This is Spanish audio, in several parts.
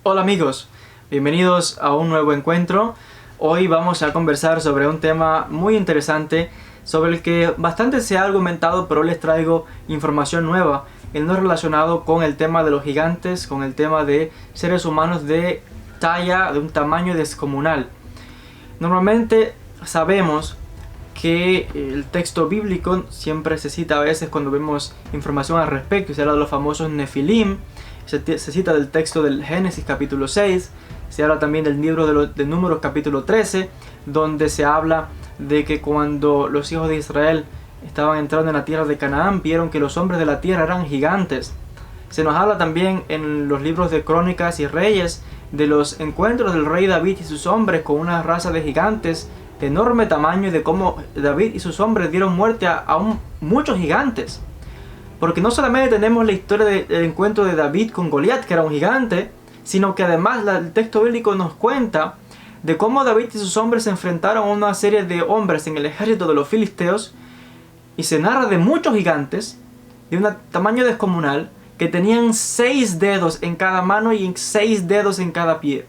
Hola amigos, bienvenidos a un nuevo encuentro. Hoy vamos a conversar sobre un tema muy interesante, sobre el que bastante se ha argumentado, pero les traigo información nueva, no relacionado con el tema de los gigantes, con el tema de seres humanos de talla, de un tamaño descomunal. Normalmente sabemos que el texto bíblico siempre se cita a veces cuando vemos información al respecto. Se habla de los famosos Nefilim, se cita del texto del Génesis capítulo 6, se habla también del libro de Números capítulo 13, donde se habla de que cuando los hijos de Israel estaban entrando en la tierra de Canaán, vieron que los hombres de la tierra eran gigantes. Se nos habla también en los libros de Crónicas y Reyes de los encuentros del rey David y sus hombres con una raza de gigantes de enorme tamaño, y de cómo David y sus hombres dieron muerte a muchos gigantes. Porque no solamente tenemos la historia del encuentro de David con Goliat, que era un gigante, sino que además el texto bíblico nos cuenta de cómo David y sus hombres se enfrentaron a una serie de hombres en el ejército de los filisteos, y se narra de muchos gigantes de un tamaño descomunal que tenían 6 dedos en cada mano y 6 dedos en cada pie.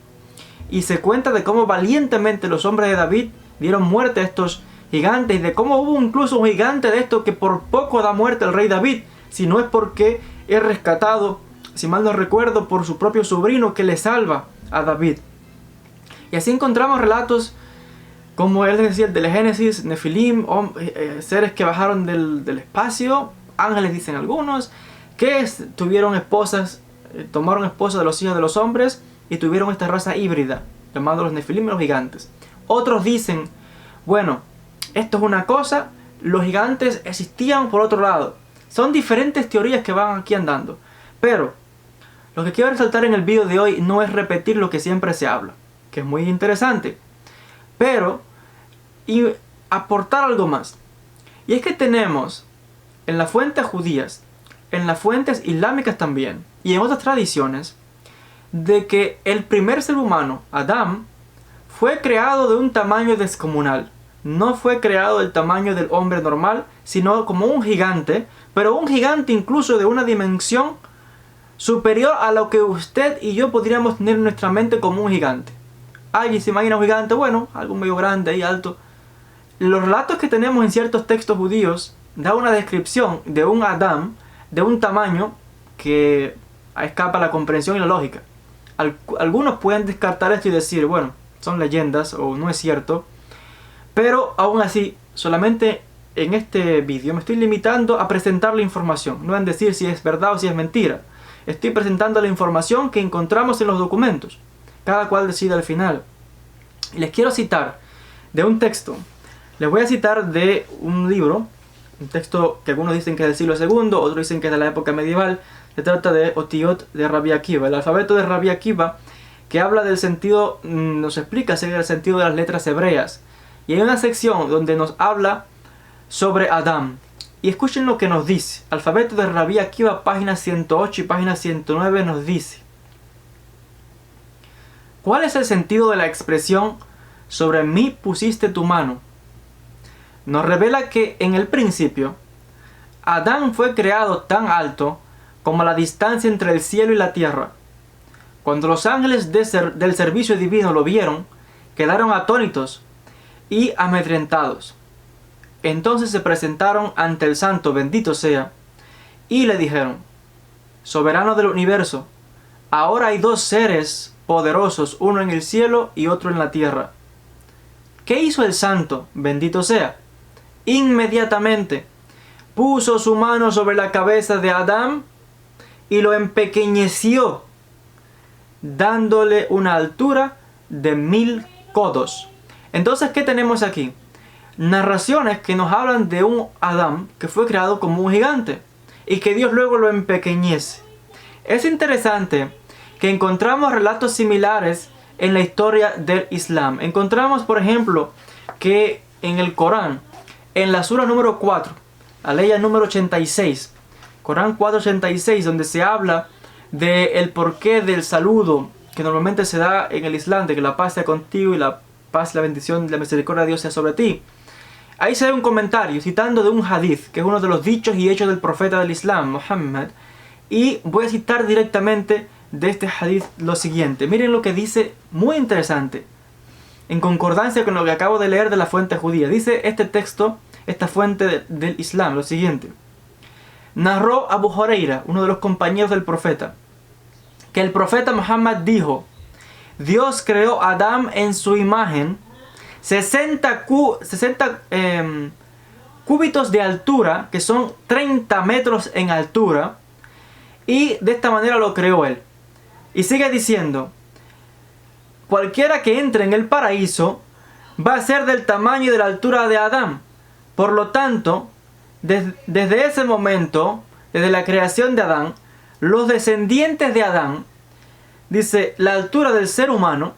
Y se cuenta de cómo valientemente los hombres de David dieron muerte a estos gigantes, y de cómo hubo incluso un gigante de estos que por poco da muerte al rey David, si no es porque es rescatado, si mal no recuerdo, por su propio sobrino que le salva a David. Y así encontramos relatos como él decía, del Génesis, Nefilim, seres que bajaron del espacio, ángeles dicen algunos, que tuvieron esposas, tomaron esposas de los hijos de los hombres y tuvieron esta raza híbrida, llamados los Nefilim y los gigantes. Otros dicen, bueno, esto es una cosa, los gigantes existían por otro lado. Son diferentes teorías que van aquí andando. Pero lo que quiero resaltar en el video de hoy no es repetir lo que siempre se habla, que es muy interesante, pero y aportar algo más. Y es que tenemos en las fuentes judías, en las fuentes islámicas también, y en otras tradiciones, de que el primer ser humano, Adán, fue creado de un tamaño descomunal. No fue creado del tamaño del hombre normal, sino como un gigante, pero un gigante incluso de una dimensión superior a lo que usted y yo podríamos tener en nuestra mente como un gigante. ¿Alguien se imagina un gigante? Bueno, algo medio grande y alto. Los relatos que tenemos en ciertos textos judíos da una descripción de un Adán de un tamaño que escapa a la comprensión y la lógica. Algunos pueden descartar esto y decir, bueno, son leyendas o no es cierto, pero aún así, solamente en este vídeo me estoy limitando a presentar la información, no en decir si es verdad o si es mentira. Estoy presentando la información que encontramos en los documentos, cada cual decide al final. Y les quiero citar de un texto. Les voy a citar de un libro, un texto que algunos dicen que es del siglo II, otros dicen que es de la época medieval. Se trata de Otiot de Rabbi Akiva, el alfabeto de Rabbi Akiva, que habla del sentido, nos explica el sentido de las letras hebreas. Y hay una sección donde nos habla sobre Adán. Y escuchen lo que nos dice. Alfabeto de Rabbi Akiva, página 108 y página 109 nos dice: ¿cuál es el sentido de la expresión sobre mí pusiste tu mano? Nos revela que en el principio, Adán fue creado tan alto como la distancia entre el cielo y la tierra. Cuando los ángeles del servicio divino lo vieron, quedaron atónitos y amedrentados. Entonces se presentaron ante el Santo, bendito sea, y le dijeron: soberano del universo, ahora hay dos seres poderosos, uno en el cielo y otro en la tierra. ¿Qué hizo el Santo, bendito sea? Inmediatamente puso su mano sobre la cabeza de Adán y lo empequeñeció, dándole una altura de 1000 codos. Entonces, ¿qué tenemos aquí? Narraciones que nos hablan de un Adán que fue creado como un gigante y que Dios luego lo empequeñece. Es interesante que encontramos relatos similares en la historia del Islam. Encontramos, por ejemplo, que en el Corán, en la sura número 4, la ley número 86, Corán 4:86, donde se habla del porqué del saludo que normalmente se da en el Islam, de que la paz sea contigo y la paz, la bendición y la misericordia de Dios sea sobre ti. Ahí se da un comentario citando de un hadith, que es uno de los dichos y hechos del profeta del Islam, Muhammad, y voy a citar directamente de este hadith lo siguiente. Miren lo que dice, muy interesante, en concordancia con lo que acabo de leer de la fuente judía. Dice este texto, esta fuente del Islam, lo siguiente. Narró Abu Huraira, uno de los compañeros del profeta, que el profeta Muhammad dijo: Dios creó a Adán en su imagen, 60 cúbitos de altura, que son 30 metros en altura, y de esta manera lo creó él. Y sigue diciendo: cualquiera que entre en el paraíso va a ser del tamaño y de la altura de Adán. Por lo tanto, desde ese momento, desde la creación de Adán, los descendientes de Adán, dice, la altura del ser humano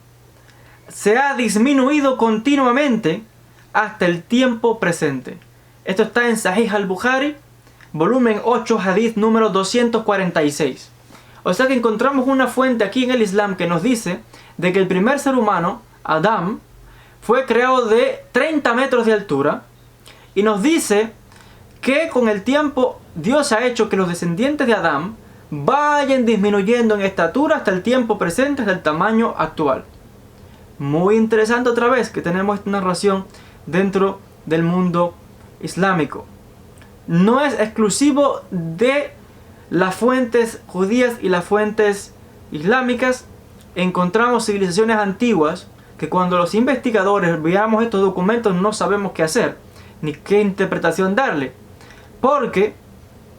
se ha disminuido continuamente hasta el tiempo presente. Esto está en Sahih al-Bukhari, volumen 8, hadith número 246. O sea que encontramos una fuente aquí en el Islam que nos dice de que el primer ser humano, Adán, fue creado de 30 metros de altura, y nos dice que con el tiempo Dios ha hecho que los descendientes de Adán vayan disminuyendo en estatura hasta el tiempo presente, hasta el tamaño actual. Muy interesante otra vez que tenemos esta narración dentro del mundo islámico. No es exclusivo de las fuentes judías y las fuentes islámicas. Encontramos civilizaciones antiguas que cuando los investigadores veamos estos documentos no sabemos qué hacer, ni qué interpretación darle. Porque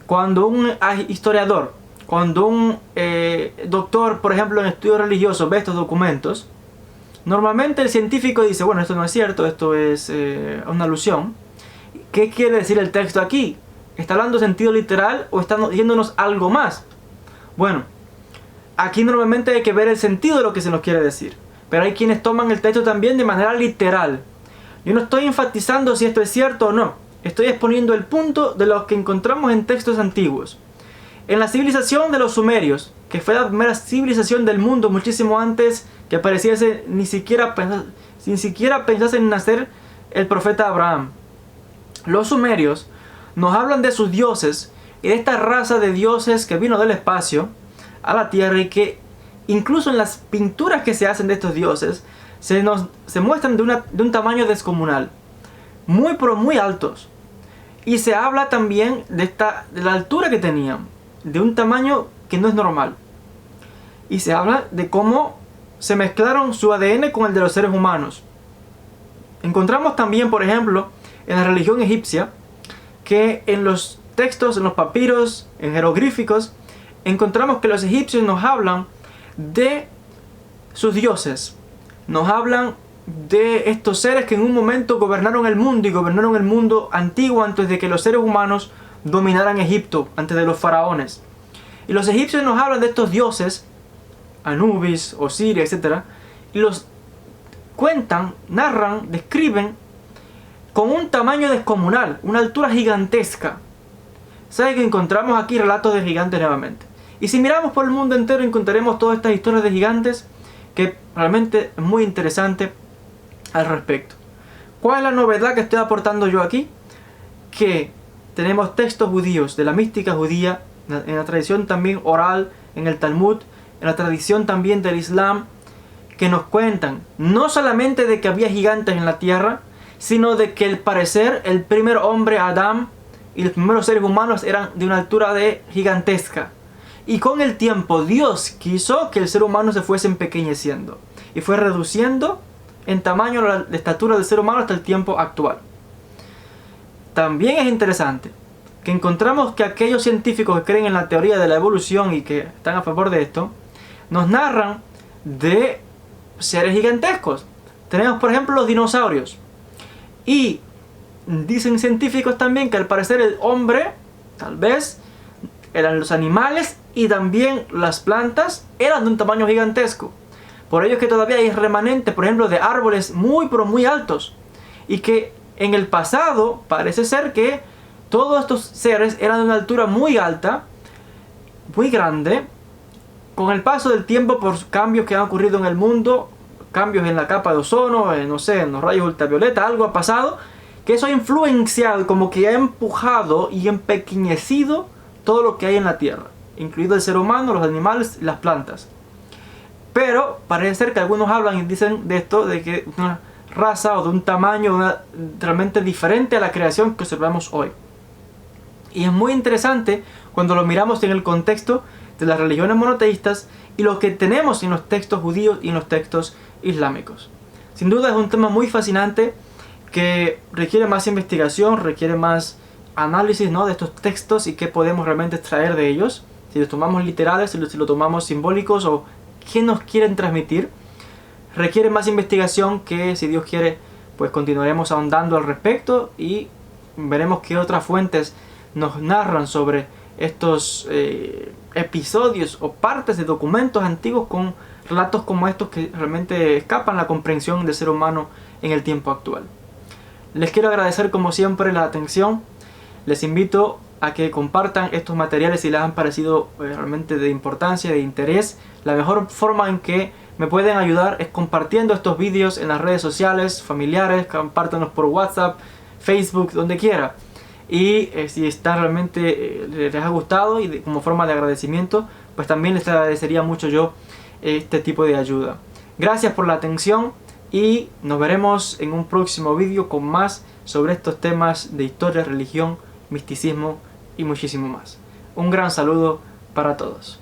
cuando un historiador, cuando un doctor, por ejemplo, en estudios religiosos ve estos documentos, normalmente el científico dice, bueno, esto no es cierto, esto es una alusión. ¿Qué quiere decir el texto aquí? ¿Está hablando sentido literal o está diciéndonos algo más? Bueno, aquí normalmente hay que ver el sentido de lo que se nos quiere decir. Pero hay quienes toman el texto también de manera literal. Yo no estoy enfatizando si esto es cierto o no. Estoy exponiendo el punto de lo que encontramos en textos antiguos. En la civilización de los sumerios, que fue la primera civilización del mundo muchísimo antes que apareciese, ni siquiera pensase en nacer el profeta Abraham. Los sumerios nos hablan de sus dioses y de esta raza de dioses que vino del espacio a la tierra, y que incluso en las pinturas que se hacen de estos dioses se muestran de un tamaño descomunal, muy altos. Y se habla también de la altura que tenían, de un tamaño que no es normal. Y se habla de cómo se mezclaron su ADN con el de los seres humanos. Encontramos también, por ejemplo, en la religión egipcia, que en los textos, en los papiros, en jeroglíficos, encontramos que los egipcios nos hablan de sus dioses. Nos hablan de estos seres que en un momento gobernaron el mundo, y gobernaron el mundo antiguo antes de que los seres humanos dominaran Egipto, antes de los faraones. Y los egipcios nos hablan de estos dioses, Anubis, Osiris, etc. Y los cuentan, narran, describen con un tamaño descomunal, una altura gigantesca. ¿Sabe que encontramos aquí relatos de gigantes nuevamente? Y si miramos por el mundo entero encontraremos todas estas historias de gigantes que realmente es muy interesante al respecto. ¿Cuál es la novedad que estoy aportando yo aquí? Que tenemos textos judíos de la mística judía, en la tradición también oral, en el Talmud, en la tradición también del Islam, que nos cuentan no solamente de que había gigantes en la tierra, sino de que al parecer el primer hombre, Adán, y los primeros seres humanos eran de una altura gigantesca. Y con el tiempo Dios quiso que el ser humano se fuese empequeñeciendo y fue reduciendo en tamaño la estatura del ser humano hasta el tiempo actual. También es interesante que encontramos que aquellos científicos que creen en la teoría de la evolución y que están a favor de esto, nos narran de seres gigantescos. Tenemos por ejemplo los dinosaurios. Y dicen científicos también que al parecer el hombre, tal vez, eran los animales y también las plantas eran de un tamaño gigantesco. Por ello es que todavía hay remanentes, por ejemplo, de árboles pero muy altos. Y que en el pasado parece ser que todos estos seres eran de una altura muy alta, muy grande. Con el paso del tiempo, por cambios que han ocurrido en el mundo, cambios en la capa de ozono, no sé, en los rayos ultravioleta, algo ha pasado, que eso ha influenciado, como que ha empujado y empequeñecido todo lo que hay en la Tierra. incluido el ser humano, los animales y las plantas. Pero parece ser que algunos hablan y dicen de esto, de que una raza o de un tamaño realmente diferente a la creación que observamos hoy. Y es muy interesante cuando lo miramos en el contexto de las religiones monoteístas y lo que tenemos en los textos judíos y en los textos islámicos. Sin duda es un tema muy fascinante que requiere más investigación, requiere más análisis, ¿no?, de estos textos y qué podemos realmente extraer de ellos. Si los tomamos literales, si los tomamos simbólicos o qué nos quieren transmitir. Requiere más investigación que, si Dios quiere, pues continuaremos ahondando al respecto y veremos qué otras fuentes nos narran sobre estos episodios o partes de documentos antiguos con relatos como estos que realmente escapan la comprensión del ser humano en el tiempo actual. Les quiero agradecer como siempre la atención. Les invito a que compartan estos materiales si les han parecido realmente de importancia, de interés. La mejor forma en que me pueden ayudar es compartiendo estos vídeos en las redes sociales, familiares, compártanlos por WhatsApp, Facebook, donde quiera. Y si está realmente les ha gustado y como forma de agradecimiento, pues también les agradecería mucho yo este tipo de ayuda. Gracias por la atención y nos veremos en un próximo vídeo con más sobre estos temas de historia, religión, misticismo y muchísimo más. Un gran saludo para todos.